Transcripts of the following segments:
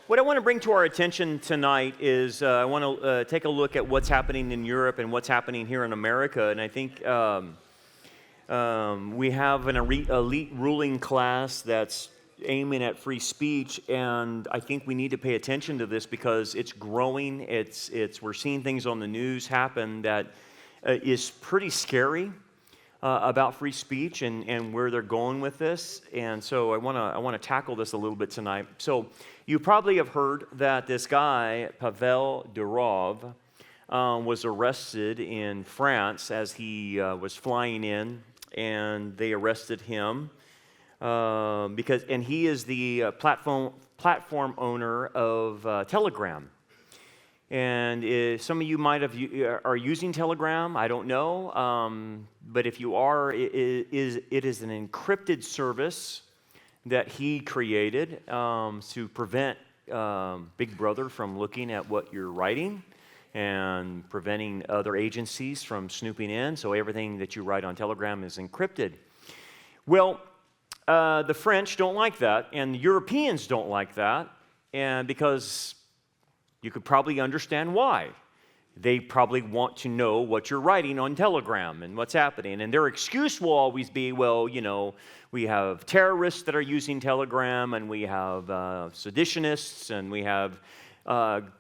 What I want to bring to our attention tonight is I want to take a look at what's happening in Europe and what's happening here in America. And I think we have an elite ruling class that's aiming at free speech, and I think we need to pay attention to this because it's growing. We're seeing things on the news happen that is pretty scary about free speech and where they're going with this. And so I want to tackle this a little bit tonight. So you probably have heard that this guy, Pavel Durov, was arrested in France as he was flying in, and they arrested him because he is the platform owner of Telegram. And some of you are using Telegram. I don't know, but if you are, it is an encrypted service that he created to prevent Big Brother from looking at what you're writing and preventing other agencies from snooping in. So everything that you write on Telegram is encrypted. Well, the French don't like that, and the Europeans don't like that, and because you could probably understand why. They probably want to know what you're writing on Telegram and what's happening. And their excuse will always be, well, we have terrorists that are using Telegram, and we have seditionists, and we have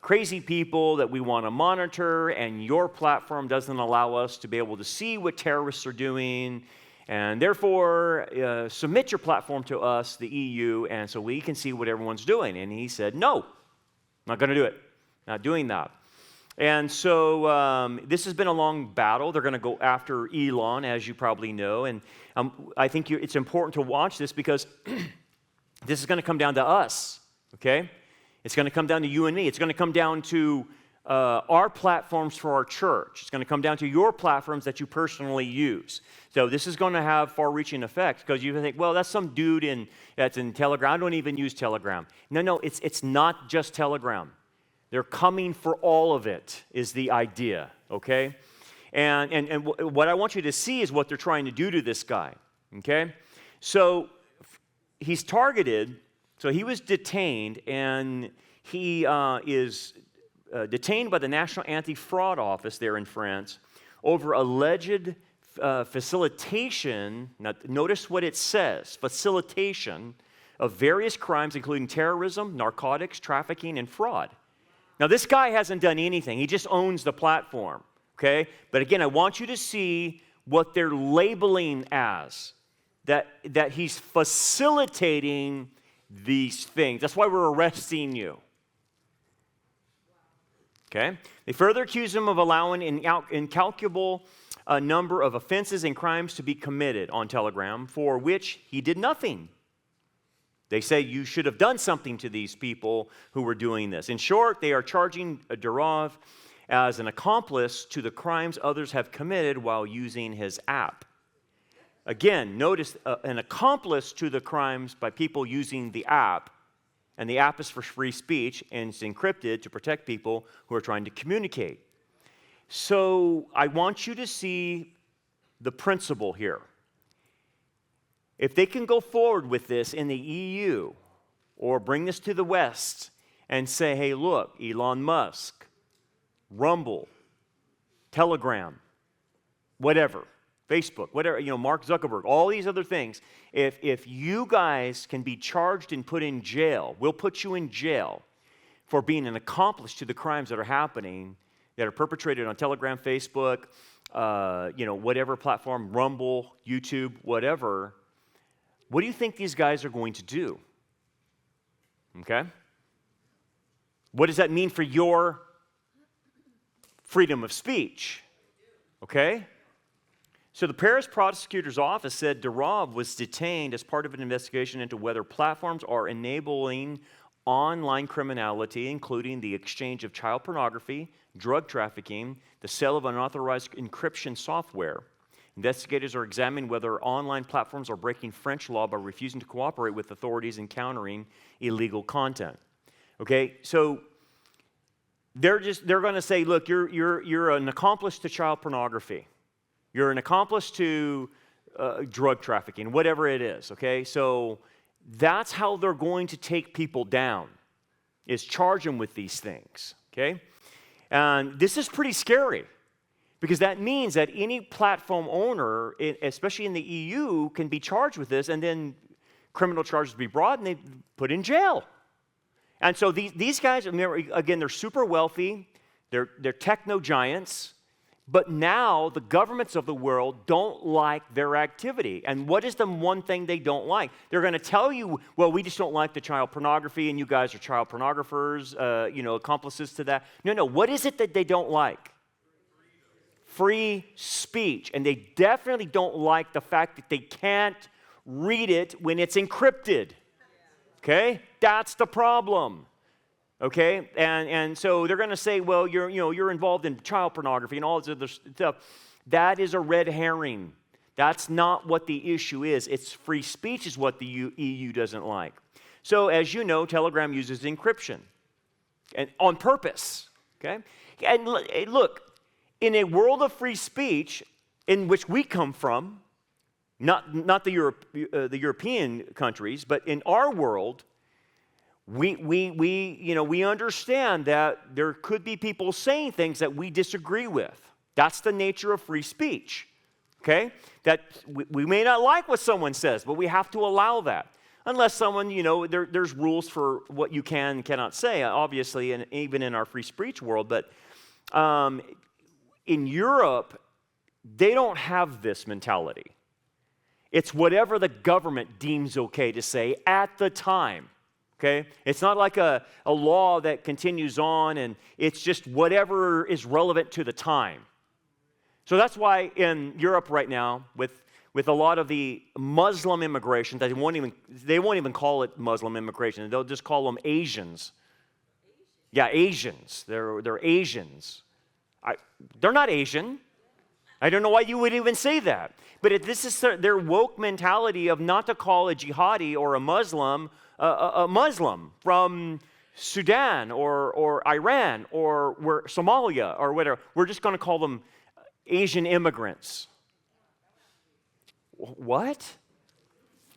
crazy people that we want to monitor, and your platform doesn't allow us to be able to see what terrorists are doing, and therefore submit your platform to us, the EU, and so we can see what everyone's doing. And he said, no, I'm not going to do it. Not doing that. And so this has been a long battle. They're going to go after Elon, as you probably know. And I think it's important to watch this because this is going to come down to us, okay? It's going to come down to you and me. It's going to come down to our platforms for our church. It's going to come down to your platforms that you personally use. So this is going to have far-reaching effects because you think, well, that's some dude that's in Telegram. I don't even use Telegram. No, it's not just Telegram. They're coming for all of it, is the idea, okay? And what I want you to see is what they're trying to do to this guy, okay? So he's targeted, so he was detained, and he is detained by the National Anti-Fraud Office there in France over alleged facilitation, now notice what it says, facilitation of various crimes including terrorism, narcotics, trafficking, and fraud. Now, this guy hasn't done anything. He just owns the platform, okay? But again, I want you to see what they're labeling as, that he's facilitating these things. That's why we're arresting you, okay? They further accuse him of allowing an incalculable number of offenses and crimes to be committed on Telegram, for which he did nothing. They say you should have done something to these people who were doing this. In short, they are charging Durov as an accomplice to the crimes others have committed while using his app. Again, notice an accomplice to the crimes by people using the app, and the app is for free speech, and it's encrypted to protect people who are trying to communicate. So I want you to see the principle here. If they can go forward with this in the EU or bring this to the West and say, hey, look, Elon Musk, Rumble, Telegram, whatever, Facebook, whatever, Mark Zuckerberg, all these other things, if you guys can be charged and put in jail, we'll put you in jail for being an accomplice to the crimes that are happening, that are perpetrated on Telegram, Facebook, whatever platform, Rumble, YouTube, whatever. What do you think these guys are going to do? Okay? What does that mean for your freedom of speech? Okay? So the Paris prosecutor's office said Durov was detained as part of an investigation into whether platforms are enabling online criminality, including the exchange of child pornography, drug trafficking, the sale of unauthorized encryption software. Investigators are examining whether online platforms are breaking French law by refusing to cooperate with authorities in countering illegal content. Okay, so they're going to say, look, you're an accomplice to child pornography. You're an accomplice to drug trafficking, whatever it is. Okay, so that's how they're going to take people down. is charge them with these things, okay? And this is pretty scary because that means that any platform owner, especially in the EU, can be charged with this, and then criminal charges be brought and they put in jail. And so these guys, again, they're super wealthy, they're techno giants, but now the governments of the world don't like their activity. And what is the one thing they don't like? They're going to tell you, well, we just don't like the child pornography, and you guys are child pornographers, accomplices to that. No, what is it that they don't like? Free speech. And they definitely don't like the fact that they can't read it when it's encrypted. Okay? That's the problem. Okay? And so they're going to say, well, you're involved in child pornography and all this other stuff. That is a red herring. That's not what the issue is. It's free speech is what the EU doesn't like. So as you know, Telegram uses encryption and on purpose. Okay? And look, in a world of free speech in which we come from, not the European countries, but in our world, we understand that there could be people saying things that we disagree with. That's the nature of free speech, okay? That we may not like what someone says, but we have to allow that. Unless someone, there's rules for what you can and cannot say, obviously, and even in our free speech world. But in Europe, they don't have this mentality. It's whatever the government deems okay to say at the time. Okay? It's not like a law that continues on, and it's just whatever is relevant to the time. So that's why in Europe right now, with a lot of the Muslim immigration, they won't even call it Muslim immigration. They'll just call them Asians. Yeah, Asians. They're Asians. They're not Asian. I don't know why you would even say that. But this is their woke mentality of not to call a jihadi or a Muslim from Sudan or Iran or Somalia or whatever. We're just going to call them Asian immigrants. What?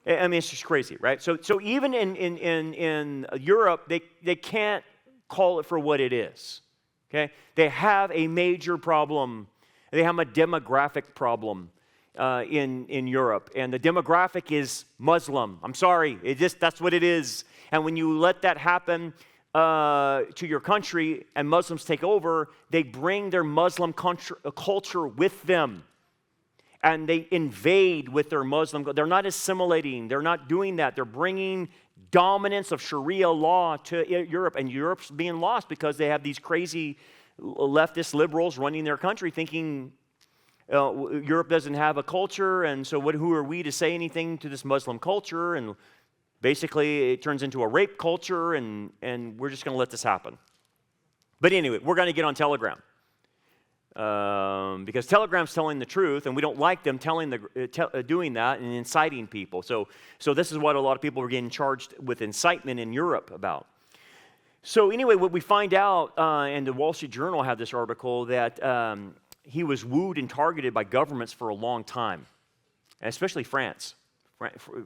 I mean, it's just crazy, right? So even in Europe, they can't call it for what it is. Okay? They have a major problem. They have a demographic problem in Europe, and the demographic is Muslim. I'm sorry, that's what it is. And when you let that happen to your country and Muslims take over, they bring their Muslim culture with them, and they invade with their Muslim. They're not assimilating. They're not doing that. They're bringing dominance of Sharia law to Europe, and Europe's being lost because they have these crazy leftist liberals running their country thinking Europe doesn't have a culture, and so who are we to say anything to this Muslim culture? And basically, it turns into a rape culture, and we're just going to let this happen. But anyway, we're going to get on Telegram because Telegram's telling the truth, and we don't like them doing that and inciting people. So this is what a lot of people are getting charged with incitement in Europe about. So anyway, what we find out, and the Wall Street Journal had this article, that he was wooed and targeted by governments for a long time, and especially France.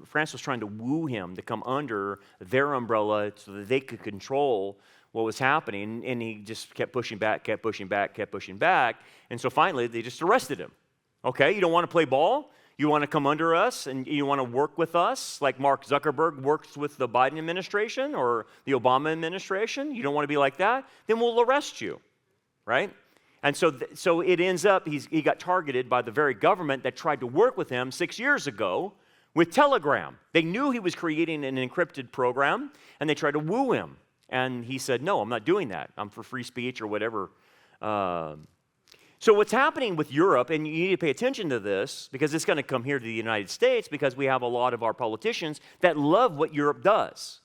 France was trying to woo him to come under their umbrella so that they could control what was happening, and he just kept pushing back, and so finally they just arrested him. Okay, you don't want to play ball? You want to come under us and you want to work with us like Mark Zuckerberg works with the Biden administration or the Obama administration? You don't want to be like that? Then we'll arrest you, right? And so it ends up, he got targeted by the very government that tried to work with him 6 years ago with Telegram. They knew he was creating an encrypted program, and they tried to woo him. And he said, no, I'm not doing that. I'm for free speech or whatever. So what's happening with Europe, and you need to pay attention to this, because it's going to come here to the United States, because we have a lot of our politicians that love what Europe does,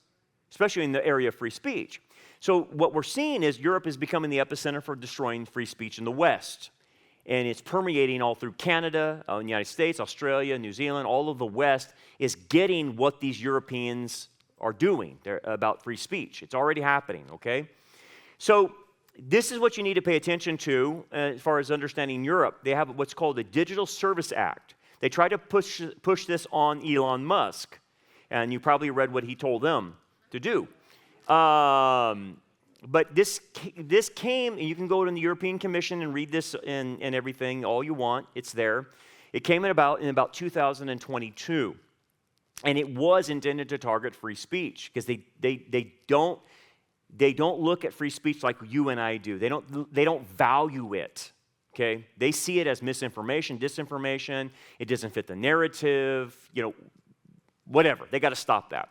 especially in the area of free speech. So what we're seeing is Europe is becoming the epicenter for destroying free speech in the West. And it's permeating all through Canada, the United States, Australia, New Zealand. All of the West is getting what these Europeans are doing about free speech. It's already happening, okay? So this is what you need to pay attention to as far as understanding Europe. They have what's called the Digital Service Act. They try to push this on Elon Musk, and you probably read what he told them to do. But this came, and you can go to the European Commission and read this and everything, all you want. It's there. It came in about 2022. And it was intended to target free speech because they don't look at free speech like you and I do. They don't value it. Okay? They see it as misinformation, disinformation. It doesn't fit the narrative, whatever. They got to stop that.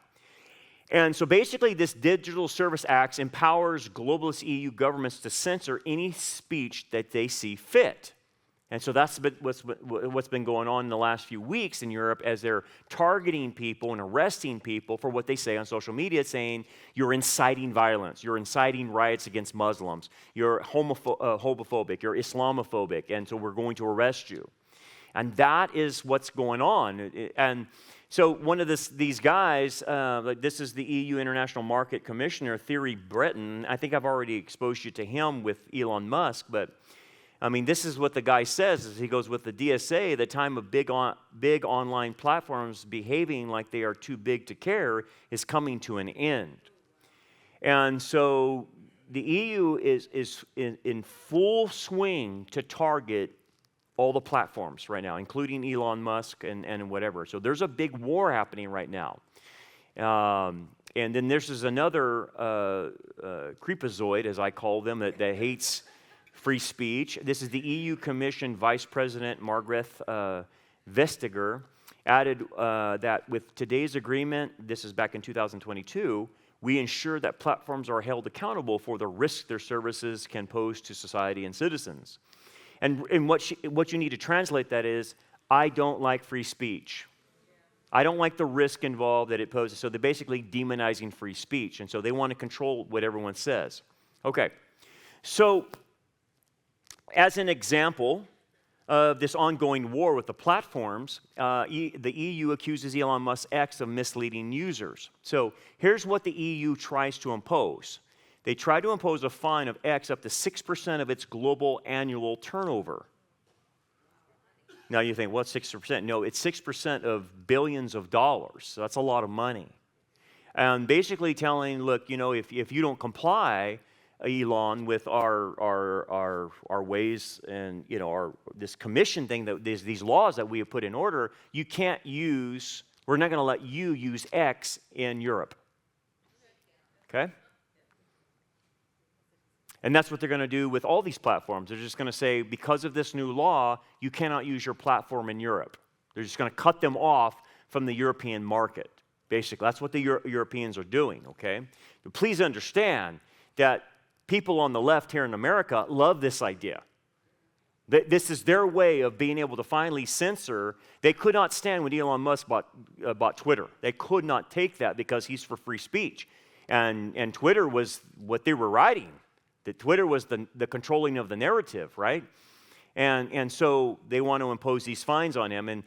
And so basically this Digital Service Act empowers globalist EU governments to censor any speech that they see fit. And so that's what's been going on in the last few weeks in Europe as they're targeting people and arresting people for what they say on social media, saying you're inciting violence, you're inciting riots against Muslims, you're homophobic, you're Islamophobic, and so we're going to arrest you. And that is what's going on. And so one of these guys, this is the EU International Market Commissioner, Thierry Breton. I think I've already exposed you to him with Elon Musk, but I mean, this is what the guy says. Is he goes, with the DSA, the time of big online platforms behaving like they are too big to care is coming to an end. And so the EU is in full swing to target all the platforms right now, including Elon Musk and whatever. So there's a big war happening right now. And then there's another creepazoid, as I call them, that hates free speech. This is the EU Commission Vice President Margrethe Vestager added that with today's agreement, this is back in 2022, we ensure that platforms are held accountable for the risk their services can pose to society and citizens. And what you need to translate that is, I don't like free speech. I don't like the risk involved that it poses. So they're basically demonizing free speech. And so they want to control what everyone says. Okay, so as an example of this ongoing war with the platforms, the EU accuses Elon Musk X of misleading users. So here's what the EU tries to impose. They try to impose a fine of X up to 6% of its global annual turnover. Now you think, what's 6%? No, it's 6% of billions of dollars. So that's a lot of money. And basically telling, look, if you don't comply, Elon, with our ways and this commission thing, that these laws that we have put in order, you can't use. We're not going to let you use X in Europe. Okay. And that's what they're going to do with all these platforms. They're just going to say, because of this new law, you cannot use your platform in Europe. They're just going to cut them off from the European market. Basically, that's what the Europeans are doing. Okay. But please understand that people on the left here in America love this idea. This is their way of being able to finally censor. They could not stand when Elon Musk bought Twitter. They could not take that because he's for free speech. And Twitter was what they were writing. That Twitter was the controlling of the narrative, right? And so they want to impose these fines on him. And,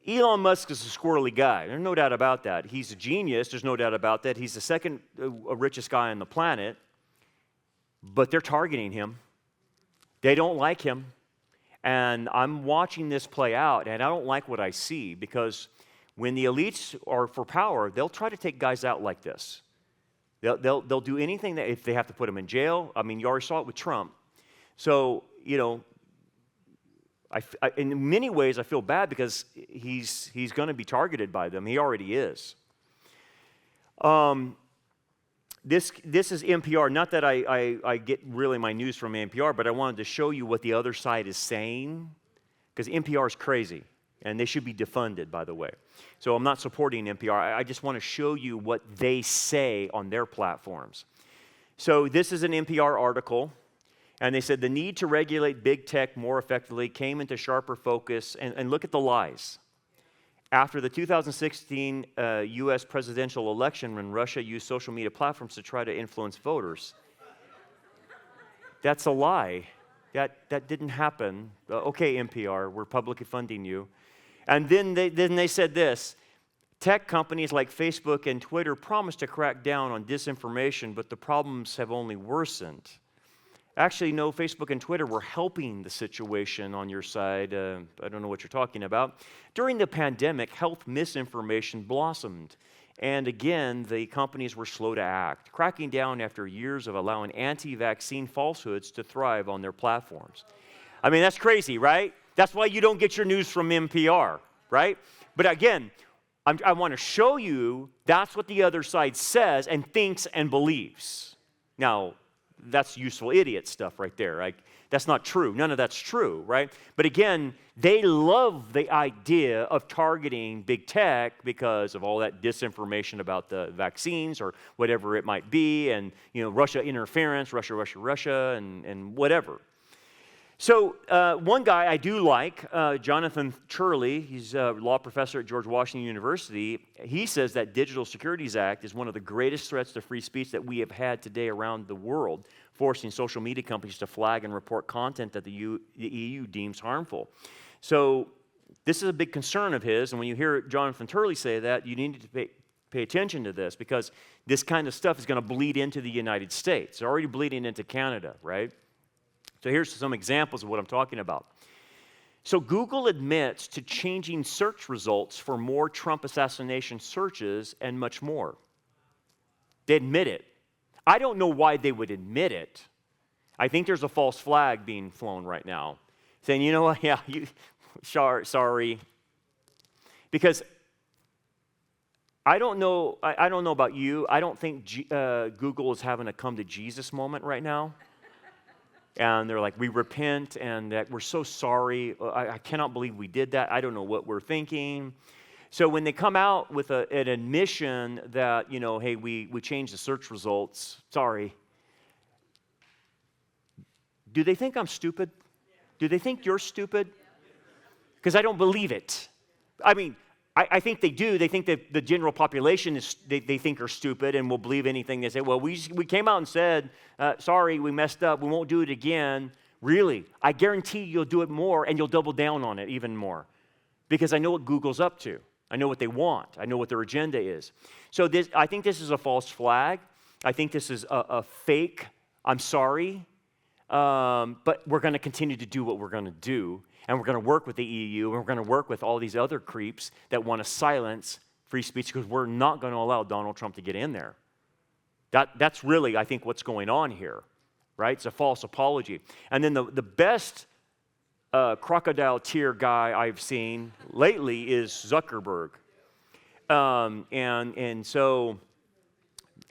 Elon Musk is a squirrely guy. There's no doubt about that. He's a genius. There's no doubt about that. He's the second richest guy on the planet. But they're targeting him. They don't like him. And I'm watching this play out, and I don't like what I see, because when the elites are for power, they'll try to take guys out like this. They'll do anything that, if they have to put him in jail. I mean, you already saw it with Trump. So, in many ways, I feel bad because he's going to be targeted by them. He already is. This is NPR. Not that I get really my news from NPR, but I wanted to show you what the other side is saying, because NPR is crazy, and they should be defunded, by the way. So I'm not supporting NPR. I just want to show you what they say on their platforms. So this is an NPR article. And they said the need to regulate big tech more effectively came into sharper focus. And look at the lies. After the 2016 U.S. presidential election, when Russia used social media platforms to try to influence voters. That's a lie. That didn't happen. Okay, NPR, we're publicly funding you. And then they said this. Tech companies like Facebook and Twitter promised to crack down on disinformation, but the problems have only worsened. Actually, no, Facebook and Twitter were helping the situation on your side. I don't know what you're talking about. During the pandemic, health misinformation blossomed, And again, the companies were slow to act, cracking down after years of allowing anti-vaccine falsehoods to thrive on their platforms. I mean, that's crazy, right? That's why you don't get your news from NPR, right? But again, I want to show you that's what the other side says and thinks and believes. Now, that's useful idiot stuff right there. Like, that's not true. None of that's true, right? But again, they love the idea of targeting big tech because of all that disinformation about the vaccines or whatever it might be, and Russia interference, Russia, and whatever. So one guy I do like, Jonathan Turley, he's a law professor at George Washington University. He says that Digital Securities Act is one of the greatest threats to free speech that we have had today around the world, forcing social media companies to flag and report content that the EU deems harmful. So this is a big concern of his, and when you hear Jonathan Turley say that, you need to pay attention to this, because this kind of stuff is going to bleed into the United States. It's already bleeding into Canada, right? So here's some examples of what I'm talking about. So Google admits to changing search results for more Trump assassination searches and much more. They admit it. I don't know why they would admit it. I think there's a false flag being flown right now, saying, you know what, yeah, sorry. Because I don't know about you. I don't think Google is having a come to Jesus moment right now. And they're like, we repent, and that we're so sorry. I cannot believe we did that. I don't know what we're thinking. So when they come out with an admission that, hey, we changed the search results, sorry. Do they think I'm stupid? Do they think you're stupid? Because I don't believe it. I mean, I think they do. They think that the general population they think are stupid and will believe anything they say. Well, we came out and said, sorry, we messed up. We won't do it again. Really, I guarantee you'll do it more, and you'll double down on it even more, because I know what Google's up to. I know what they want. I know what their agenda is. So I think this is a false flag. I think this is a fake, I'm sorry, but we're going to continue to do what we're going to do. And we're going to work with the EU, and we're going to work with all these other creeps that want to silence free speech, because we're not going to allow Donald Trump to get in there. That's really, I think, what's going on here, right? It's a false apology. And then the best crocodile tear guy I've seen lately is Zuckerberg. And so,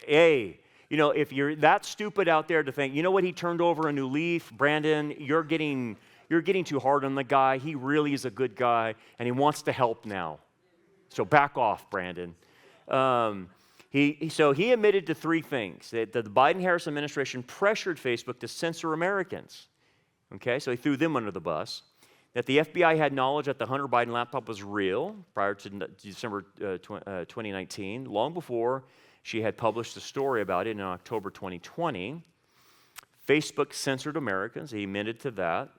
hey, if you're that stupid out there to think, you know what, he turned over a new leaf, Brandon, you're getting too hard on the guy. He really is a good guy, and he wants to help now. So back off, Brandon. He admitted to three things: that the Biden-Harris administration pressured Facebook to censor Americans. Okay, so he threw them under the bus. That the FBI had knowledge that the Hunter Biden laptop was real prior to December 2019, long before she had published a story about it in October 2020. Facebook censored Americans. He admitted to that.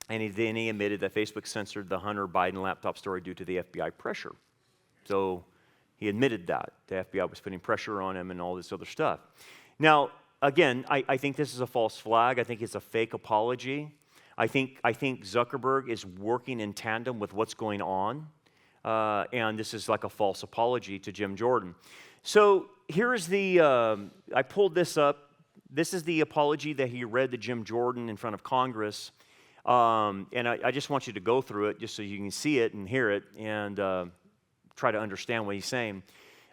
And then he admitted that Facebook censored the Hunter Biden laptop story due to the FBI pressure. So he admitted that. The FBI was putting pressure on him and all this other stuff. Now, again, I think this is a false flag. I think it's a fake apology. I think Zuckerberg is working in tandem with what's going on. And this is like a false apology to Jim Jordan. So here's I pulled this up. This is the apology that he read to Jim Jordan in front of Congress. And I just want you to go through it just so you can see it and hear it and try to understand what he's saying.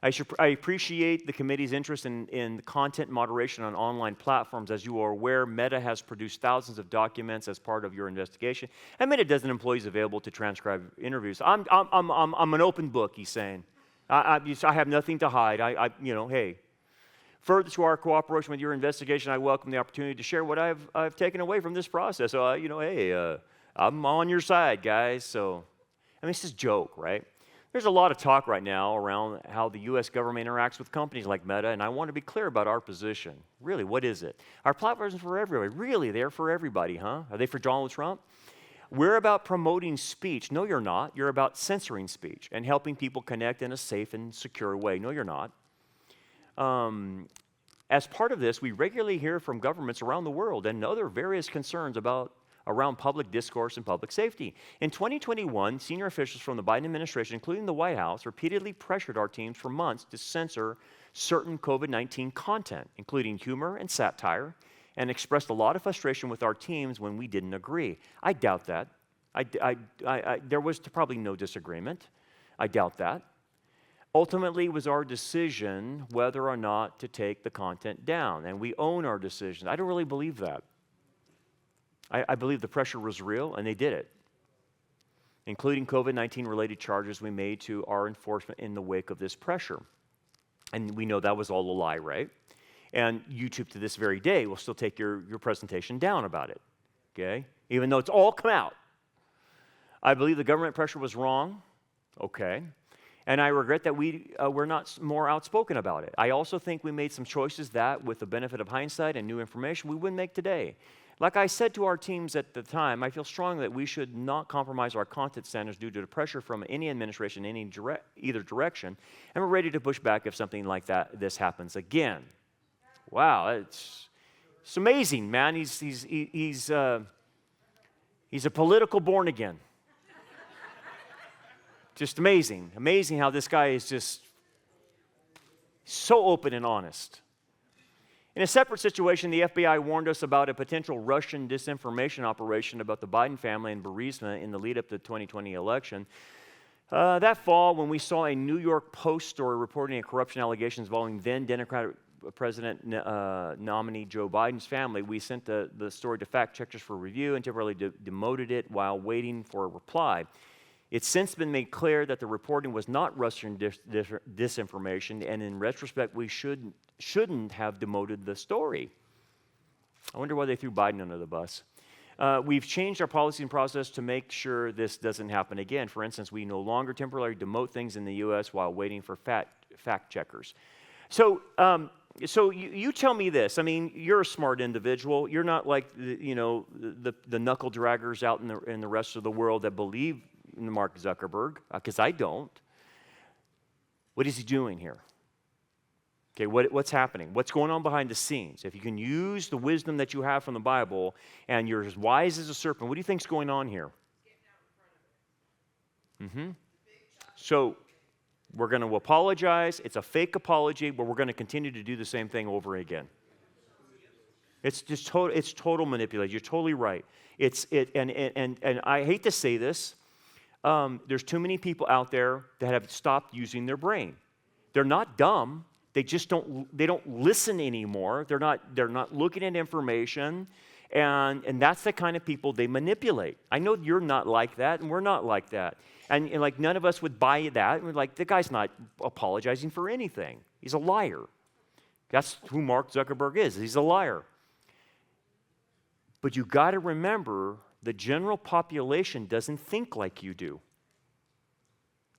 I appreciate the committee's interest in content moderation on online platforms. As you are aware, Meta has produced thousands of documents as part of your investigation, and Meta doesn't employees available to transcribe interviews. I'm an open book, he's saying. I have nothing to hide. Hey. Further to our cooperation with your investigation, I welcome the opportunity to share what I've taken away from this process. So, I'm on your side, guys. So, it's just a joke, right? There's a lot of talk right now around how the U.S. government interacts with companies like Meta, and I want to be clear about our position. Really, what is it? Our platforms are for everybody. Really, they're for everybody, huh? Are they for Donald Trump? We're about promoting speech. No, you're not. You're about censoring speech and helping people connect in a safe and secure way. No, you're not. As part of this, we regularly hear from governments around the world and other various concerns about around public discourse and public safety. In 2021, senior officials from the Biden administration, including the White House, repeatedly pressured our teams for months to censor certain COVID-19 content, including humor and satire, and expressed a lot of frustration with our teams when we didn't agree. I doubt that. There was probably no disagreement. I doubt that. Ultimately, it was our decision whether or not to take the content down, and we own our decision. I don't really believe that. I believe the pressure was real, and they did it, including COVID-19 related charges we made to our enforcement in the wake of this pressure. And we know that was all a lie, right? And YouTube to this very day will still take your presentation down about it, okay? Even though it's all come out. I believe the government pressure was wrong, okay? And I regret that we're not more outspoken about it. I also think we made some choices that, with the benefit of hindsight and new information, we wouldn't make today. Like I said to our teams at the time, I feel strongly that we should not compromise our content standards due to the pressure from any administration in either direction, and we're ready to push back if something like this happens again. Wow, it's amazing, man. He's a political born again. Just amazing. Amazing how this guy is just so open and honest. In a separate situation, the FBI warned us about a potential Russian disinformation operation about the Biden family and Burisma in the lead-up to the 2020 election. That fall, when we saw a New York Post story reporting corruption allegations involving then Democratic President nominee Joe Biden's family, we sent the story to fact-checkers for review and temporarily demoted it while waiting for a reply. It's since been made clear that the reporting was not Russian disinformation, and in retrospect, we shouldn't have demoted the story. I wonder why they threw Biden under the bus. We've changed our policy and process to make sure this doesn't happen again. For instance, we no longer temporarily demote things in the U.S. while waiting for fact checkers. So you tell me this. I mean, you're a smart individual. You're not like the knuckle draggers out in the rest of the world that believe in Mark Zuckerberg, because I don't. What is he doing here? Okay, what's happening? What's going on behind the scenes? If you can use the wisdom that you have from the Bible and you're as wise as a serpent, what do you think's going on here? So we're going to apologize. It's a fake apology, but we're going to continue to do the same thing over again. It's just total manipulation. You're totally right. And I hate to say this. There's too many people out there that have stopped using their brain. They're not dumb. They just don't listen anymore. They're not looking at information, and that's the kind of people they manipulate. I know you're not like that, and we're not like that. And like none of us would buy that. We're like, the guy's not apologizing for anything. He's a liar. That's who Mark Zuckerberg is. He's a liar. But you got to remember, the general population doesn't think like you do.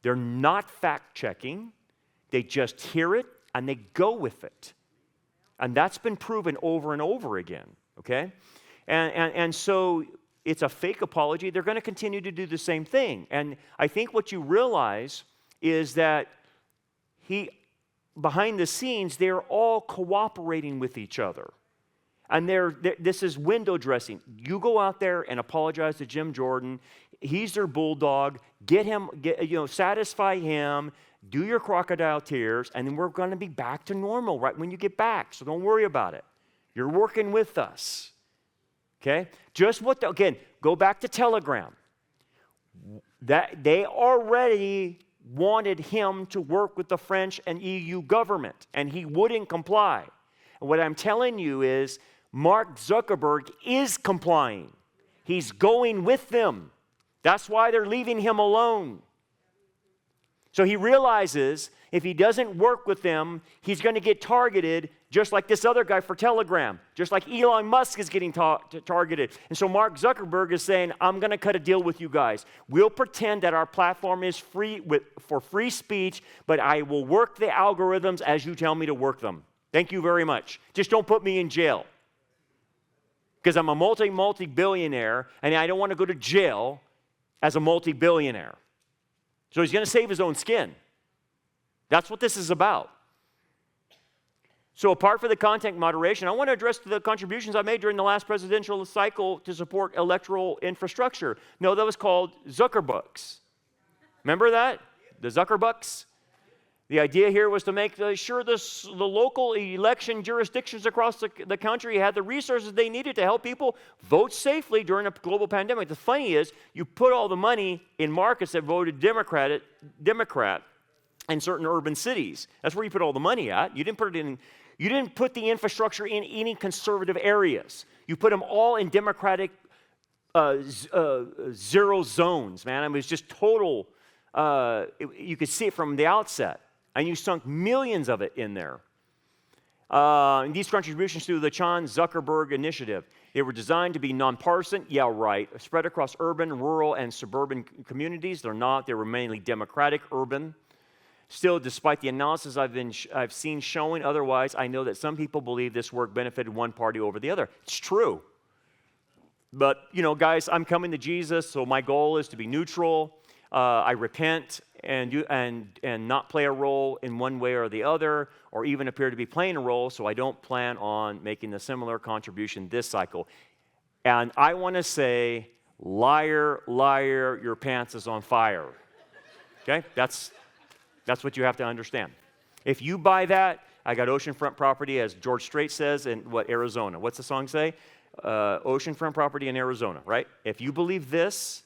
They're not fact-checking. They just hear it, and they go with it. And that's been proven over and over again, okay? And so it's a fake apology. They're going to continue to do the same thing. And I think what you realize is that behind the scenes, they're all cooperating with each other. And this is window dressing. You go out there and apologize to Jim Jordan. He's their bulldog. Satisfy him. Do your crocodile tears, and then we're going to be back to normal right when you get back. So don't worry about it. You're working with us. Okay? Again, go back to Telegram. That they already wanted him to work with the French and EU government, and he wouldn't comply. And what I'm telling you is, Mark Zuckerberg is complying. He's going with them. That's why they're leaving him alone. So he realizes if he doesn't work with them, he's going to get targeted just like this other guy for Telegram, just like Elon Musk is getting targeted. And so Mark Zuckerberg is saying, I'm going to cut a deal with you guys. We'll pretend that our platform is free for free speech, but I will work the algorithms as you tell me to work them. Thank you very much. Just don't put me in jail. Because I'm a multi-billionaire, and I don't want to go to jail as a multi-billionaire. So he's going to save his own skin. That's what this is about. So apart from the content moderation, I want to address the contributions I made during the last presidential cycle to support electoral infrastructure. No, that was called Zuckerbucks. Remember that? The Zuckerbucks? The idea here was to make sure the local election jurisdictions across the country had the resources they needed to help people vote safely during a global pandemic. The funny is, you put all the money in markets that voted Democrat in certain urban cities. That's where you put all the money at. You didn't put the infrastructure in any conservative areas. You put them all in Democratic zero zones, man. I mean, it was just total. You could see it from the outset. And you sunk millions of it in there. And these contributions to the Chan Zuckerberg Initiative, they were designed to be nonpartisan, yeah, right, spread across urban, rural, and suburban communities. They're not. They were mainly Democratic, urban. Still, despite the analysis I've seen showing otherwise, I know that some people believe this work benefited one party over the other. It's true. But, guys, I'm coming to Jesus, so my goal is to be neutral. I repent and not play a role in one way or the other, or even appear to be playing a role, so I don't plan on making a similar contribution this cycle. And I want to say, liar, liar, your pants is on fire. Okay? That's what you have to understand. If you buy that, I got oceanfront property, as George Strait says, in Arizona. What's the song say? Oceanfront property in Arizona, right? If you believe this,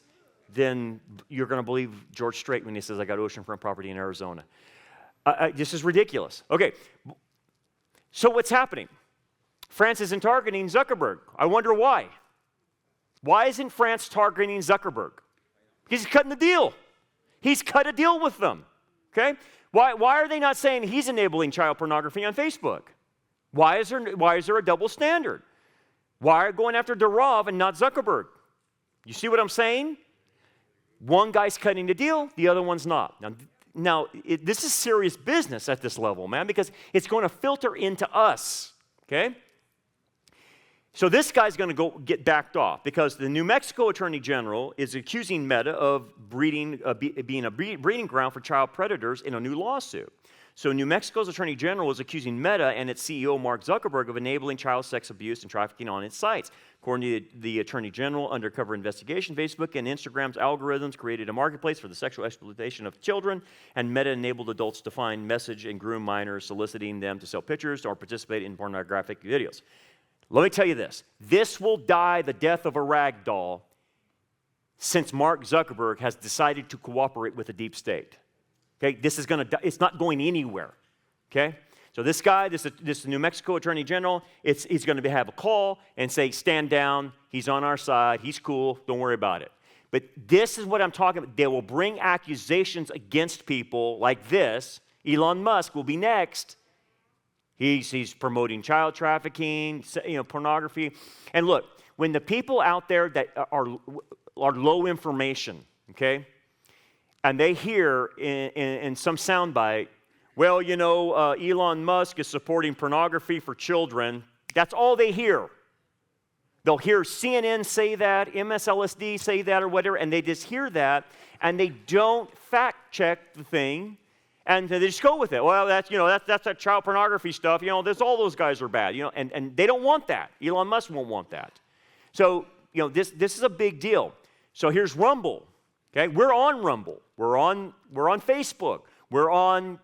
then you're going to believe George Strait when he says, I got oceanfront property in Arizona. This is ridiculous. Okay, so what's happening? France isn't targeting Zuckerberg. I wonder why. Why isn't France targeting Zuckerberg? Because he's cutting the deal. He's cut a deal with them. Okay? Why are they not saying he's enabling child pornography on Facebook? Why is there a double standard? Why are they going after Durov and not Zuckerberg? You see what I'm saying? One guy's cutting the deal, the other one's not. Now this is serious business at this level, man, because it's going to filter into us, okay? So this guy's going to go get backed off because the New Mexico Attorney General is accusing Meta of being a breeding ground for child predators in a new lawsuit. So New Mexico's Attorney General is accusing Meta and its CEO, Mark Zuckerberg, of enabling child sex abuse and trafficking on its sites. According to the Attorney General undercover investigation, Facebook and Instagram's algorithms created a marketplace for the sexual exploitation of children, and Meta enabled adults to find, message, and groom minors, soliciting them to sell pictures or participate in pornographic videos. Let me tell you this. This will die the death of a rag doll since Mark Zuckerberg has decided to cooperate with the deep state. Okay, it's not going anywhere. Okay, so this guy, this New Mexico Attorney General, he's going to have a call and say, stand down. He's on our side. He's cool. Don't worry about it. But this is what I'm talking about. They will bring accusations against people like this. Elon Musk will be next. He's promoting child trafficking, pornography. And look, when the people out there that are low information, okay, and they hear in some soundbite, well, Elon Musk is supporting pornography for children. That's all they hear. They'll hear CNN say that, MSLSD say that, or whatever, and they just hear that, and they don't fact check the thing, and they just go with it. Well, that's that child pornography stuff. There's all those guys are bad. And they don't want that. Elon Musk won't want that. So this is a big deal. So here's Rumble. Okay, we're on Rumble. We're on Facebook. We're on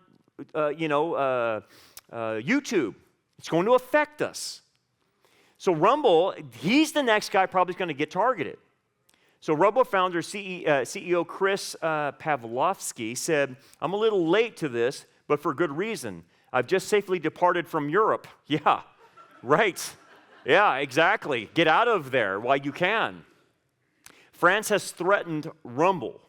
YouTube. It's going to affect us. So Rumble, he's the next guy probably going to get targeted. So Rumble founder CEO Chris Pavlovsky said, "I'm a little late to this, but for good reason. I've just safely departed from Europe." Yeah, right. Yeah, exactly. Get out of there while you can. France has threatened Rumble.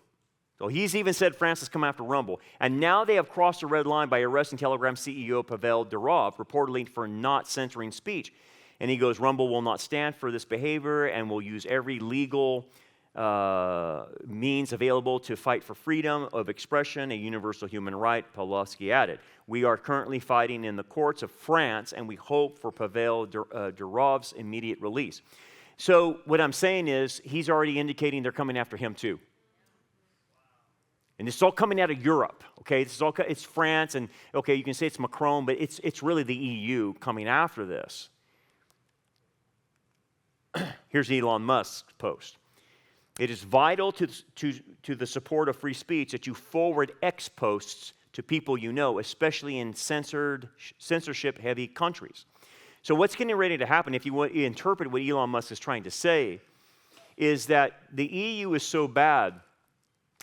So he's even said France has come after Rumble. And now they have crossed the red line by arresting Telegram CEO Pavel Durov, reportedly for not censoring speech. And he goes, Rumble will not stand for this behavior and will use every legal means available to fight for freedom of expression, a universal human right, Pavlovsky added. We are currently fighting in the courts of France, and we hope for Pavel Durov's immediate release. So what I'm saying is he's already indicating they're coming after him too. And this is all coming out of Europe, okay? It's France, and okay, you can say it's Macron, but it's really the EU coming after this. Here's Elon Musk's post. It is vital to the support of free speech that you forward X posts to people you know, especially in censorship-heavy countries. So what's getting ready to happen, if you interpret what Elon Musk is trying to say, is that the EU is so bad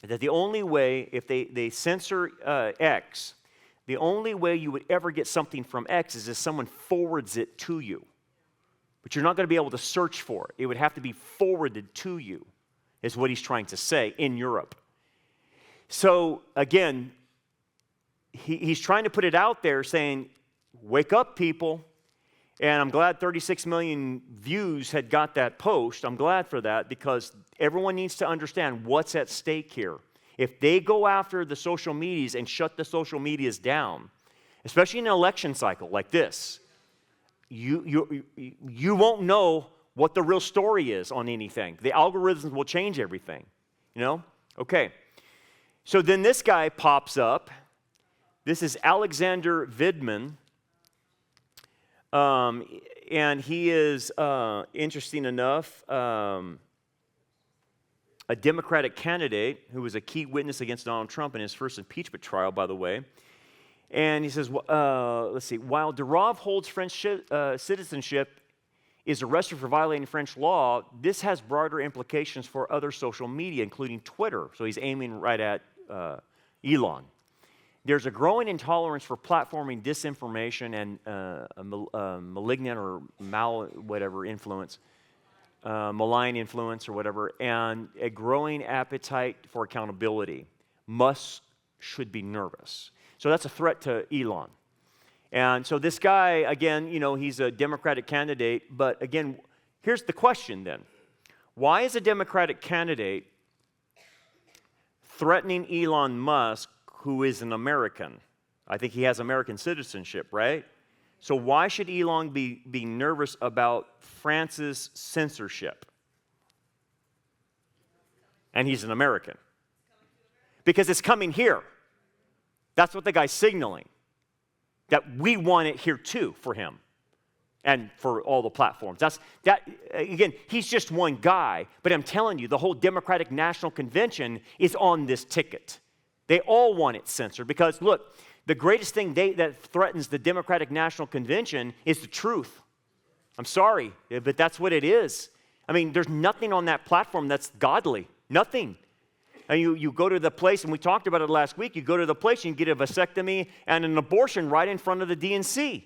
that the only way, if they censor X, the only way you would ever get something from X is if someone forwards it to you. But you're not going to be able to search for it. It would have to be forwarded to you, is what he's trying to say in Europe. So, again, he's trying to put it out there saying, wake up, people. And I'm glad 36 million views had got that post. I'm glad for that because everyone needs to understand what's at stake here. If they go after the social medias and shut the social medias down, especially in an election cycle like this, you won't know what the real story is on anything. The algorithms will change everything, you know? Okay. So then this guy pops up. This is Alexander Vidman. And he is, interesting enough, a Democratic candidate who was a key witness against Donald Trump in his first impeachment trial, by the way. And he says, let's see, while Durov holds French citizenship, is arrested for violating French law, this has broader implications for other social media, including Twitter. So he's aiming right at Elon. There's a growing intolerance for platforming disinformation and malignant or influence, malign influence or whatever, and a growing appetite for accountability. Musk should be nervous. So that's a threat to Elon. And so this guy, again, you know, he's a Democratic candidate, but again, here's the question then. Why is a Democratic candidate threatening Elon Musk, who is an American? I think he has American citizenship, right? So why should Elon be nervous about France's censorship? And he's an American. Because it's coming here. That's what the guy's signaling. That we want it here too for him. And for all the platforms. Again, he's just one guy, but I'm telling you, the whole Democratic National Convention is on this ticket. They all want it censored because, look, the greatest thing that threatens the Democratic National Convention is the truth. I'm sorry, but that's what it is. I mean, there's nothing on that platform that's godly. Nothing. And you go to the place, and we talked about it last week, you go to the place and you get a vasectomy and an abortion right in front of the DNC.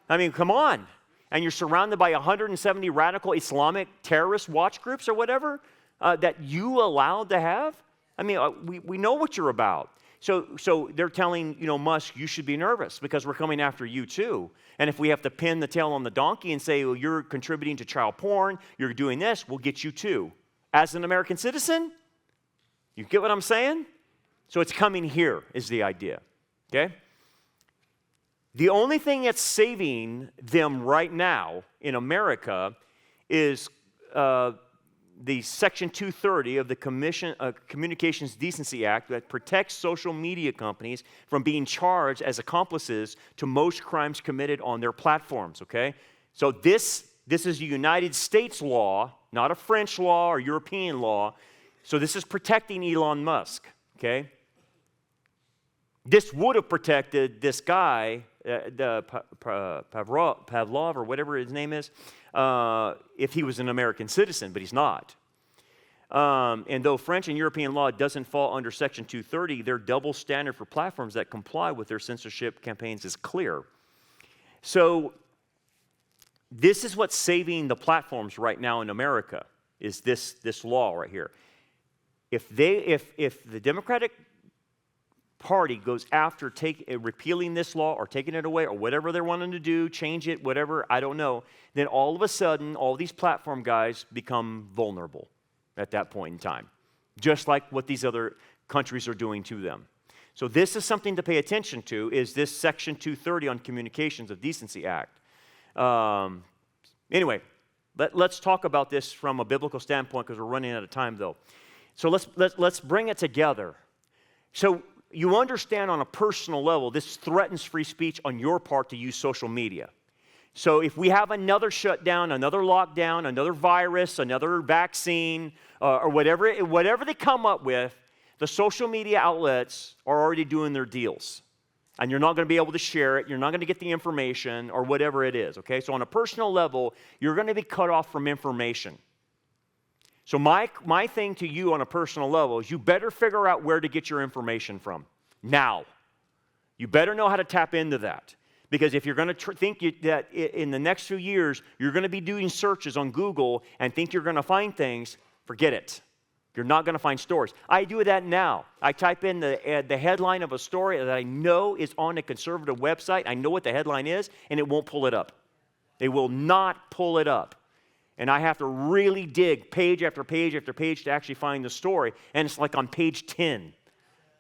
I mean, come on. And you're surrounded by 170 radical Islamic terrorist watch groups or whatever that you allowed to have? I mean, we know what you're about. So they're telling, Musk, you should be nervous because we're coming after you too. And if we have to pin the tail on the donkey and say, well, you're contributing to child porn, you're doing this, we'll get you too. As an American citizen, you get what I'm saying? So it's coming here is the idea, okay? The only thing that's saving them right now in America is the Section 230 of the Communications Decency Act that protects social media companies from being charged as accomplices to most crimes committed on their platforms, okay? So this is a United States law, not a French law or European law. So this is protecting Elon Musk, okay? This would have protected this guy, Pavlov or whatever his name is, if he was an American citizen, but he's not. And though French and European law doesn't fall under Section 230, their double standard for platforms that comply with their censorship campaigns is clear. So this is what's saving the platforms right now in America, is this law right here. If the Democratic Party goes after repealing this law or taking it away or whatever they're wanting to do, change it, whatever, I don't know, then all of a sudden, all these platform guys become vulnerable at that point in time, just like what these other countries are doing to them. So this is something to pay attention to, is this Section 230 on Communications of Decency Act. Anyway, let's talk about this from a biblical standpoint because we're running out of time, though. So let's bring it together. So you understand on a personal level, this threatens free speech on your part to use social media. So if we have another shutdown, another lockdown, another virus, another vaccine, or whatever they come up with, the social media outlets are already doing their deals. And you're not going to be able to share it. You're not going to get the information or whatever it is, okay? So on a personal level, you're going to be cut off from information. So my thing to you on a personal level is you better figure out where to get your information from now. You better know how to tap into that. Because if you're going to think that in the next few years, you're going to be doing searches on Google and think you're going to find things, forget it. You're not going to find stories. I do that now. I type in the headline of a story that I know is on a conservative website. I know what the headline is, and it won't pull it up. It will not pull it up. And I have to really dig page after page after page to actually find the story. And it's like on page 10.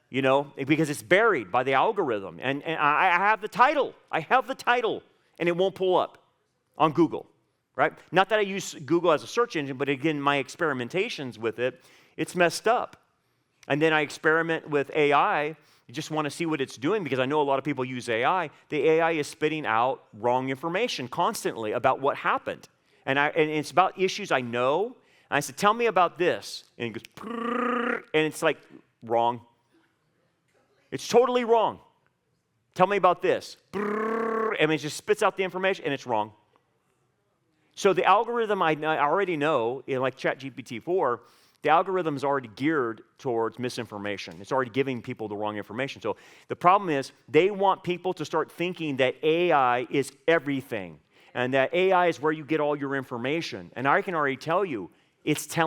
You know, because it's buried by the algorithm. And I have the title. I have the title, and it won't pull up on Google, right? Not that I use Google as a search engine, but again, my experimentations with it, it's messed up. And then I experiment with AI. You just want to see what it's doing because I know a lot of people use AI. The AI is spitting out wrong information constantly about what happened. And it's about issues I know. And I said, tell me about this. And it goes, and it's like, wrong. It's totally wrong. Tell me about this. And it just spits out the information, and it's wrong. So the algorithm I already know, like ChatGPT-4, the algorithm is already geared towards misinformation. It's already giving people the wrong information. So the problem is they want people to start thinking that AI is everything, and that AI is where you get all your information. And I can already tell you, it's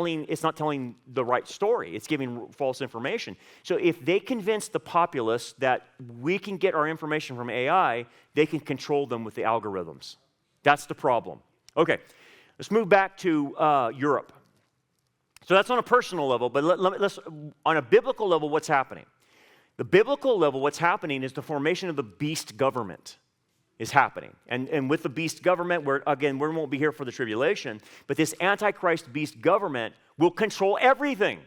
not telling the right story. It's giving false information. So if they convince the populace that we can get our information from AI, they can control them with the algorithms. That's the problem. Okay, let's move back to Europe. So that's on a personal level, but let's on a biblical level, what's happening? The biblical level, what's happening is the formation of the beast government is happening. And with the beast government, we won't be here for the tribulation, but this Antichrist beast government will control everything.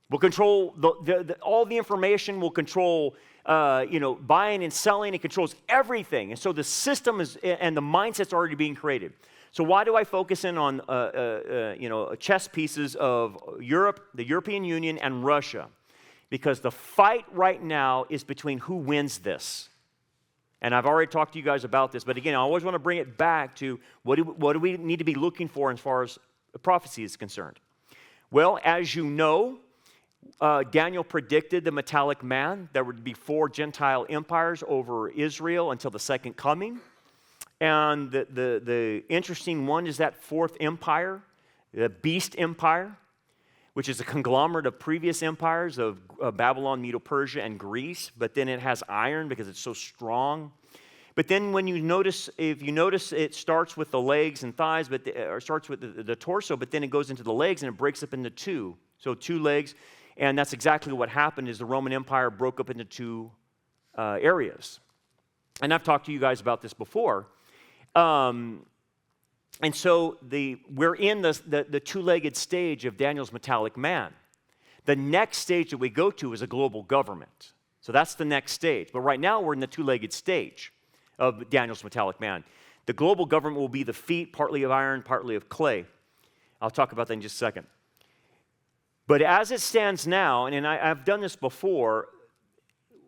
Will control all the information, will control buying and selling. It controls everything. And so the system is, and the mindset's already being created. So why do I focus in on chess pieces of Europe, the European Union, and Russia? Because the fight right now is between who wins this. And I've already talked to you guys about this, but again, I always want to bring it back to what do we need to be looking for as far as prophecy is concerned? Well, as you know, Daniel predicted the metallic man. There would be 4 Gentile empires over Israel until the second coming. And the interesting one is that 4th empire, the beast empire, which is a conglomerate of previous empires of Babylon, Medo-Persia, and Greece. But then it has iron because it's so strong. But then if you notice, it starts with the legs and thighs, or starts with the torso, but then it goes into the legs and it breaks up into 2. So 2 legs, and that's exactly what happened is the Roman Empire broke up into 2 areas. And I've talked to you guys about this before. And so we're in the 2-legged stage of Daniel's metallic man. The next stage that we go to is a global government. So that's the next stage. But right now we're in the 2-legged stage of Daniel's metallic man. The global government will be the feet, partly of iron, partly of clay. I'll talk about that in just a second. But as it stands now, and I've done this before,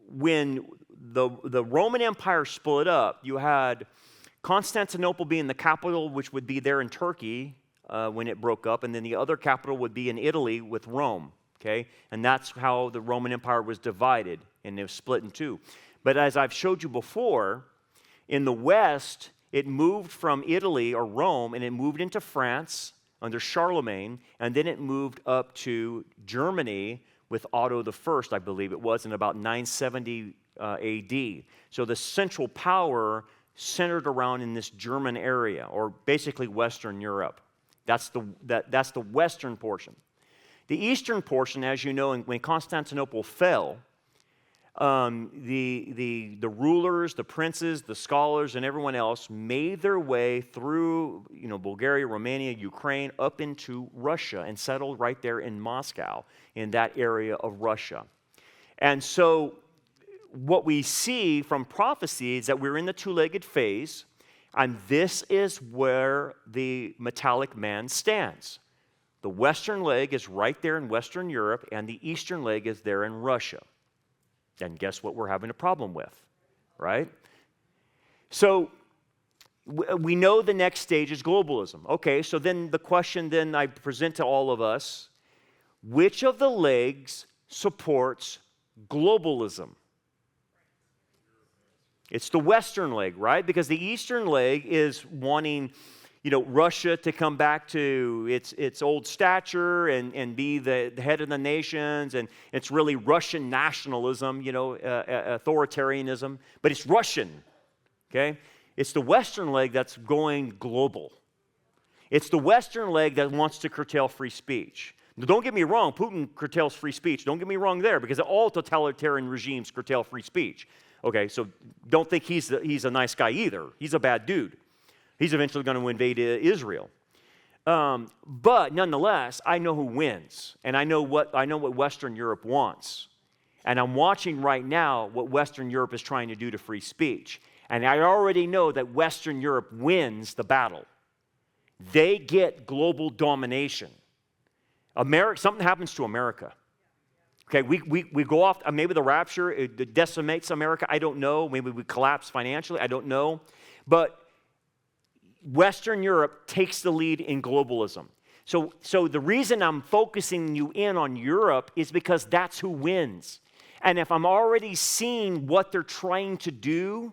when the Roman Empire split up, you had Constantinople being the capital, which would be there in Turkey when it broke up, and then the other capital would be in Italy with Rome, okay? And that's how the Roman Empire was divided, and it was split in 2. But as I've showed you before, in the West, it moved from Italy or Rome, and it moved into France under Charlemagne, and then it moved up to Germany with Otto I, I believe it was, in about 970 AD. So the central power centered around in this German area, or basically Western Europe. That's the Western portion. The Eastern portion, as you know, when Constantinople fell, the rulers, the princes, the scholars, and everyone else made their way through, Bulgaria, Romania, Ukraine, up into Russia and settled right there in Moscow, in that area of Russia. And so what we see from prophecy is that we're in the two-legged phase, and this is where the metallic man stands. The western leg is right there in Western Europe, and the eastern leg is there in Russia. And guess what we're having a problem with, right? So we know the next stage is globalism. Okay, so then the question then I present to all of us, which of the legs supports globalism? It's the western leg, right? Because the eastern leg is wanting, Russia to come back to its old stature and be the head of the nations, and it's really Russian nationalism, authoritarianism, but it's Russian, okay? It's the western leg that's going global. It's the western leg that wants to curtail free speech. Now, don't get me wrong, Putin curtails free speech. Don't get me wrong there, because all totalitarian regimes curtail free speech. Okay, so don't think he's a nice guy either. He's a bad dude. He's eventually going to invade Israel. But nonetheless, I know who wins, and I know what Western Europe wants. And I'm watching right now what Western Europe is trying to do to free speech. And I already know that Western Europe wins the battle. They get global domination. Something happens to America. Okay, we go off, maybe the rapture, it decimates America, I don't know. Maybe we collapse financially, I don't know. But Western Europe takes the lead in globalism. So the reason I'm focusing you in on Europe is because that's who wins. And if I'm already seeing what they're trying to do,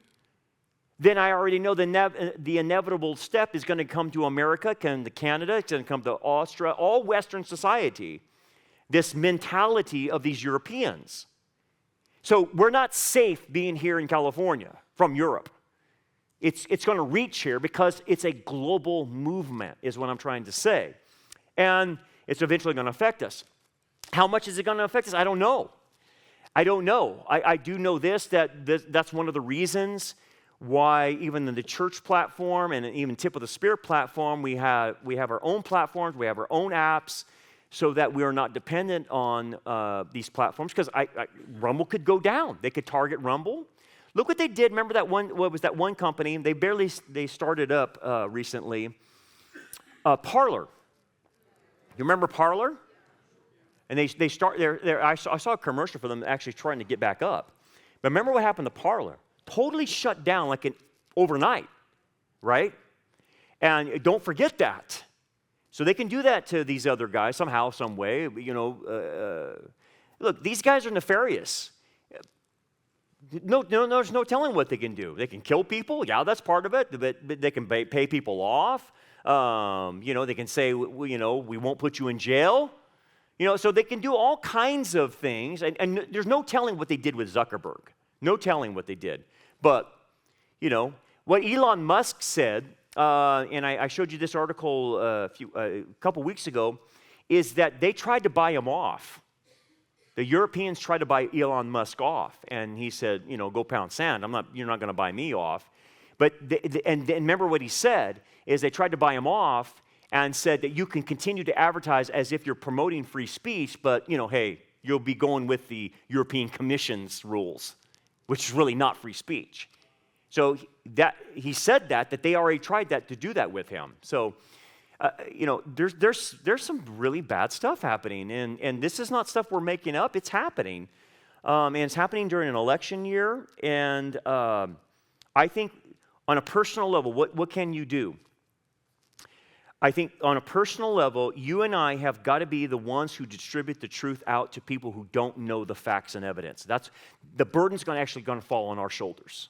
then I already know the inevitable step is going to come to America, to Canada, it's going to come to Austria, all Western society, this mentality of these Europeans. So we're not safe being here in California from Europe. It's going to reach here because it's a global movement, is what I'm trying to say. And it's eventually going to affect us. How much is it going to affect us? I don't know. I do know that's one of the reasons why even in the church platform and even Tip of the Spear platform, we have our own platforms, we have our own apps, so that we are not dependent on these platforms, because Rumble could go down. They could target Rumble. Look what they did. Remember that that one company? They started up recently. Parler. You remember Parler? And they start there. I saw a commercial for them actually trying to get back up. But remember what happened to Parler? Totally shut down like overnight, right? And don't forget that. So they can do that to these other guys somehow, some way. Look, these guys are nefarious. No, there's no telling what they can do. They can kill people. Yeah, that's part of it. But they can pay people off. They can say, we won't put you in jail. So they can do all kinds of things. And there's no telling what they did with Zuckerberg. No telling what they did. But, what Elon Musk said, and I showed you this article a couple weeks ago, is that they tried to buy him off. The Europeans tried to buy Elon Musk off, and he said, go pound sand. You're not going to buy me off. But and remember what he said is they tried to buy him off and said that you can continue to advertise as if you're promoting free speech, but hey, you'll be going with the European Commission's rules, which is really not free speech. So that he said that they already tried to do that with him. So there's some really bad stuff happening, and this is not stuff we're making up. It's happening, and it's happening during an election year. And I think on a personal level, what can you do? I think on a personal level, you and I have got to be the ones who distribute the truth out to people who don't know the facts and evidence. That's the burden's going to fall on our shoulders.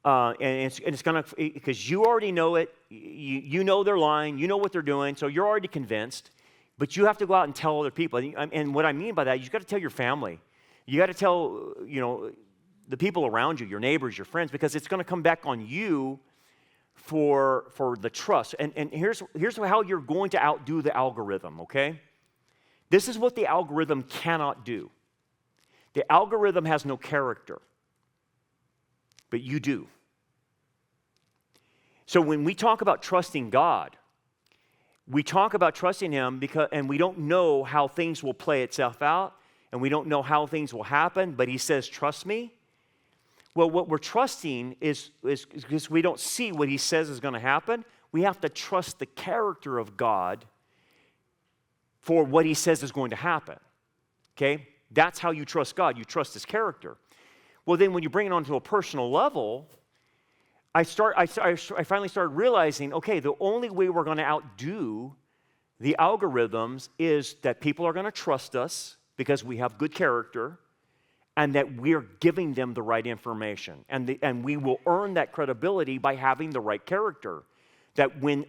And it's going to, because you already know it, you know they're lying, you know what they're doing, so you're already convinced, but you have to go out and tell other people. And what I mean by that, you've got to tell your family. You got to tell, the people around you, your neighbors, your friends, because it's going to come back on you for the trust. And here's how you're going to outdo the algorithm, okay? This is what the algorithm cannot do. The algorithm has no character, but you do. So when we talk about trusting God, we talk about trusting Him and we don't know how things will play itself out. and we don't know how things will happen, but he says, trust me. Well, what we're trusting is because we don't see what he says is going to happen, we have to trust the character of God for what he says is going to happen. Okay? That's how you trust God. You trust his character. Well, then when you bring it onto a personal level, I finally started realizing, okay, the only way we're going to outdo the algorithms is that people are going to trust us because we have good character and that we're giving them the right information. And we will earn that credibility by having the right character. That when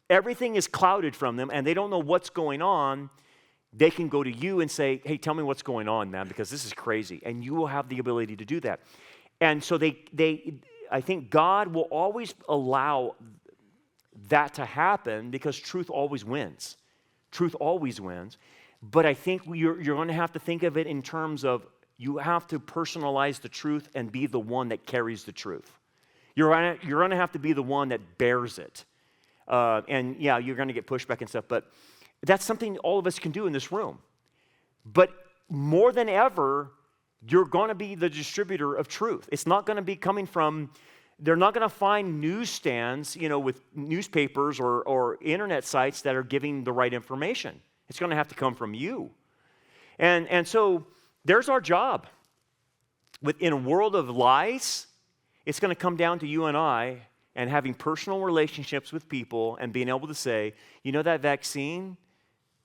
everything is clouded from them and they don't know what's going on, they can go to you and say, hey, tell me what's going on, man, because this is crazy. And you will have the ability to do that. And so I think God will always allow that to happen because truth always wins. Truth always wins. But I think you're going to have to think of it in terms of you have to personalize the truth and be the one that carries the truth. You're going to have to be the one that bears it. And yeah, you're going to get pushback and stuff, but that's something all of us can do in this room. But more than ever, you're going to be the distributor of truth. It's not going to be coming from, they're not going to find newsstands, with newspapers or internet sites that are giving the right information. It's going to have to come from you. And so there's our job. In a world of lies, it's going to come down to you and I and having personal relationships with people and being able to say, that vaccine,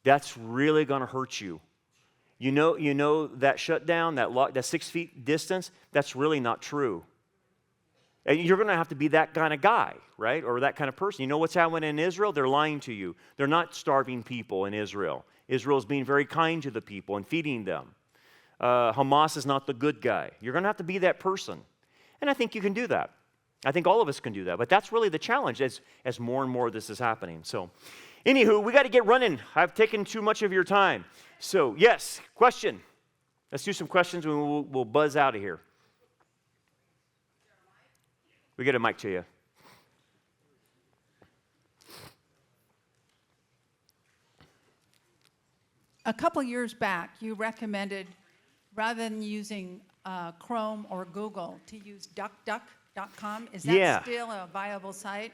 that's really going to hurt you. You know that shutdown, that 6 feet distance, that's really not true. And you're going to have to be that kind of guy, right? Or that kind of person. You know what's happening in Israel? They're lying to you. They're not starving people in Israel. Israel is being very kind to the people and feeding them. Hamas is not the good guy. You're going to have to be that person. And I think you can do that. I think all of us can do that. But that's really the challenge as more and more of this is happening. So, anywho, we got to get running. I've taken too much of your time. So, yes, question. Let's do some questions and we'll buzz out of here. We get a mic to you. A couple years back, you recommended, rather than using Chrome or Google, to use DuckDuck.com. Is that still a viable site?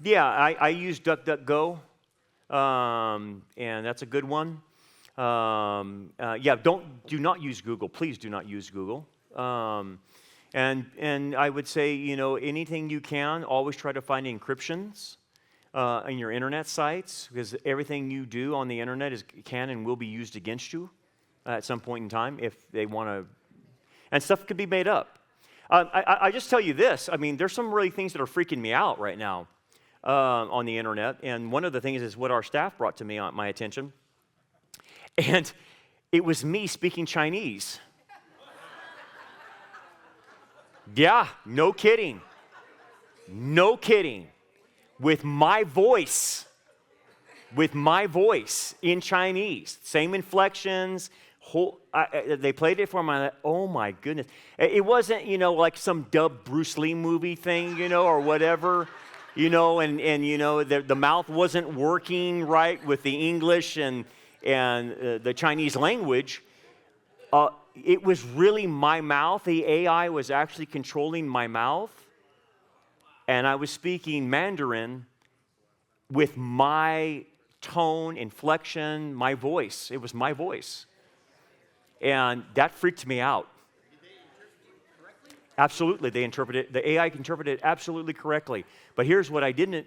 Yeah, I use DuckDuckGo, and that's a good one. Do not use Google. Please do not use Google. And I would say, anything you can, always try to find encryptions in your internet sites, because everything you do on the internet can and will be used against you at some point in time if they want to. And stuff could be made up. I just tell you this. I mean, there's some really things that are freaking me out right now on the internet. And one of the things is what our staff brought to my attention. And it was me speaking Chinese. Yeah, no kidding. No kidding. With my voice in Chinese. Same inflections. They played it for me. Oh my goodness. It wasn't, like some dubbed Bruce Lee movie thing, or whatever, and the mouth wasn't working right with the English and the Chinese language. It was really my mouth. The AI was actually controlling my mouth. And I was speaking Mandarin with my tone, inflection, my voice. It was my voice. And that freaked me out. Absolutely, the AI interpreted it absolutely correctly. But here's what I didn't,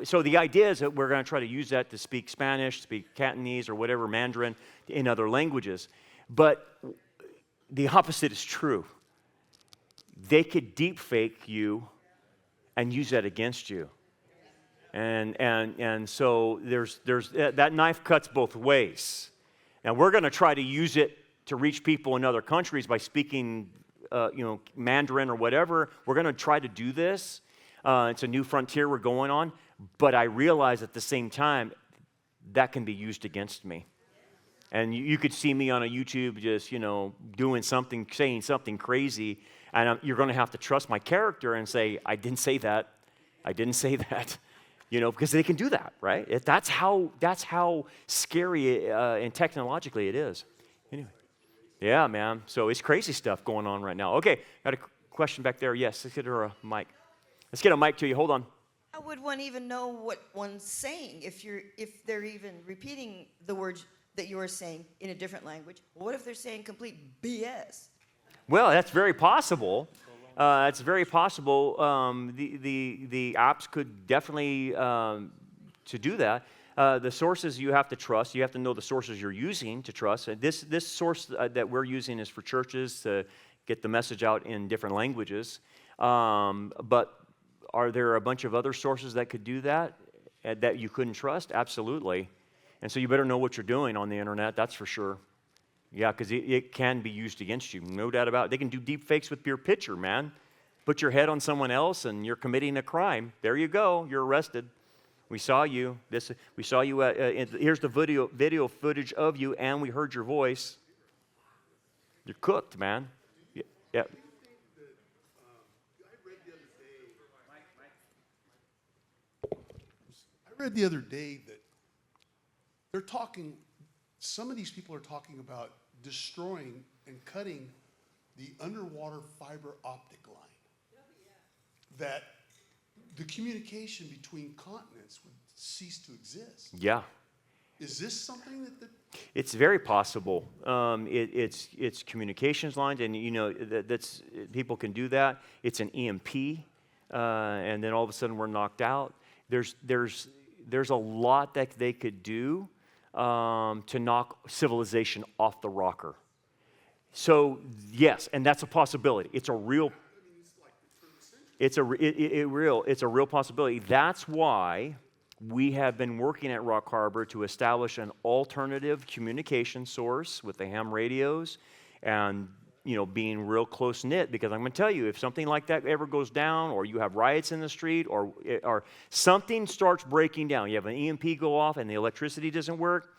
so the idea is that we're going to try to use that to speak Spanish, speak Cantonese, or whatever, Mandarin, in other languages. But the opposite is true. They could deep fake you and use that against you. And so there's that knife cuts both ways. And we're going to try to use it to reach people in other countries by speaking Mandarin or whatever. We're going to try to do this. It's a new frontier we're going on. But I realize at the same time, that can be used against me. And you could see me on a YouTube just, doing something, saying something crazy. And you're going to have to trust my character and say, I didn't say that. I didn't say that. Because they can do that, right? That's how scary and technologically it is. Anyway, Yeah, man. So it's crazy stuff going on right now. Okay, got a question back there. Yes, let's get her a mic. Let's get a mic to you. Hold on. How would one even know what one's saying if they're even repeating the words that you're saying in a different language? What if they're saying complete BS? Well, that's very possible. It's very possible. The apps could definitely to do that. The sources you have to trust. You have to know the sources you're using to trust. And this source that we're using is for churches to get the message out in different languages. But are there a bunch of other sources that could do that you couldn't trust? Absolutely. And so you better know what you're doing on the internet, that's for sure. Yeah, because it can be used against you, no doubt about it. They can do deep fakes with your picture, man. Put your head on someone else and you're committing a crime. There you go, you're arrested. We saw you. We saw you. Here's the video footage of you, and we heard your voice. You're cooked, man. Yeah. I read the other day that they're talking, some of these people are talking about destroying and cutting the underwater fiber optic line. That the communication between continents would cease to exist. Yeah. Is this something that It's very possible. It's communications lines, and you know that's people can do that. It's an EMP, and then all of a sudden we're knocked out. There's a lot that they could do to knock civilization off the rocker. So yes, and that's a possibility. It's a real. It's a real possibility. That's why we have been working at Rock Harbor to establish an alternative communication source with the ham radios, and being real close knit. Because I'm going to tell you, if something like that ever goes down, or you have riots in the street, or something starts breaking down, you have an EMP go off and the electricity doesn't work.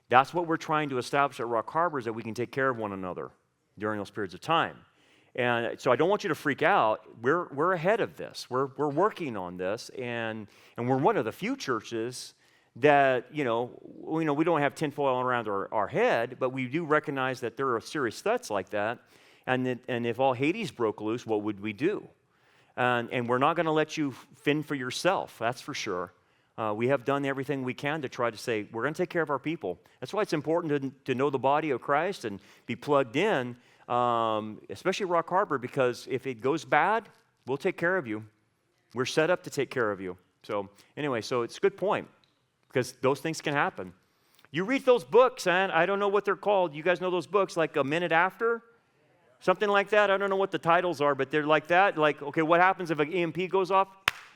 That's what we're trying to establish at Rock Harbor, is that we can take care of one another during those periods of time. And so I don't want you to freak out. We're ahead of this. We're working on this, and we're one of the few churches that we don't have tinfoil around our head, but we do recognize that there are serious threats like that. And if all Hades broke loose, what would we do? And we're not going to let you fend for yourself. That's for sure. We have done everything we can to try to say we're going to take care of our people. That's why it's important to know the body of Christ and be plugged in. Especially Rock Harbor, because if it goes bad, we'll take care of you. We're set up to take care of you. So anyway, so it's a good point, because those things can happen. You read those books, and I don't know what they're called. You guys know those books, like A Minute After? Something like that. I don't know what the titles are, but they're like that. Like, okay, what happens if an EMP goes off?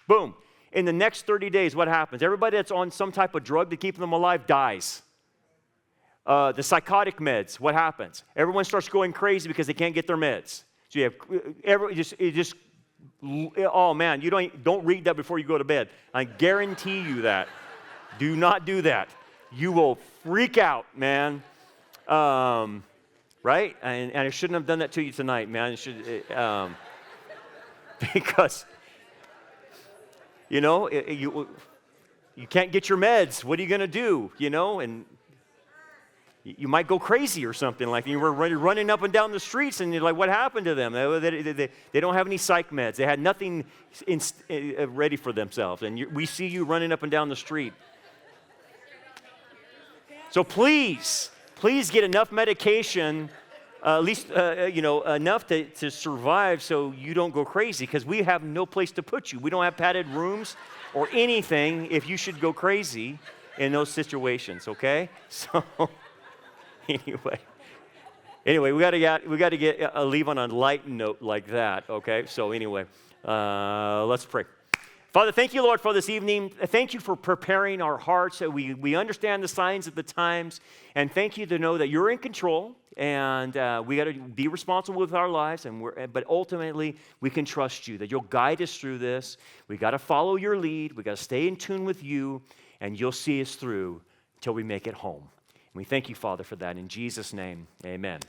Boom. In the next 30 days, what happens? Everybody that's on some type of drug to keep them alive dies. The psychotic meds, what happens? Everyone starts going crazy because they can't get their meds. So you have oh man, you don't read that before you go to bed. I guarantee you that. Do not do that. You will freak out, man. Right? And I shouldn't have done that to you tonight, man. Because you can't get your meds. What are you going to do? And you might go crazy or something like that. You were running up and down the streets, and you're like, what happened to them? They don't have any psych meds. They had nothing ready for themselves. And we see you running up and down the street. So please get enough medication, at least enough to survive, so you don't go crazy, because we have no place to put you. We don't have padded rooms or anything if you should go crazy in those situations, okay? So Anyway, we got to get leave on a light note like that, okay? So anyway, let's pray. Father, thank you, Lord, for this evening. Thank you for preparing our hearts. We understand the signs of the times, and thank you to know that you're in control, and we got to be responsible with our lives. But ultimately, we can trust you that you'll guide us through this. We got to follow your lead. We got to stay in tune with you, and you'll see us through till we make it home. We thank you, Father, for that. In Jesus' name, amen.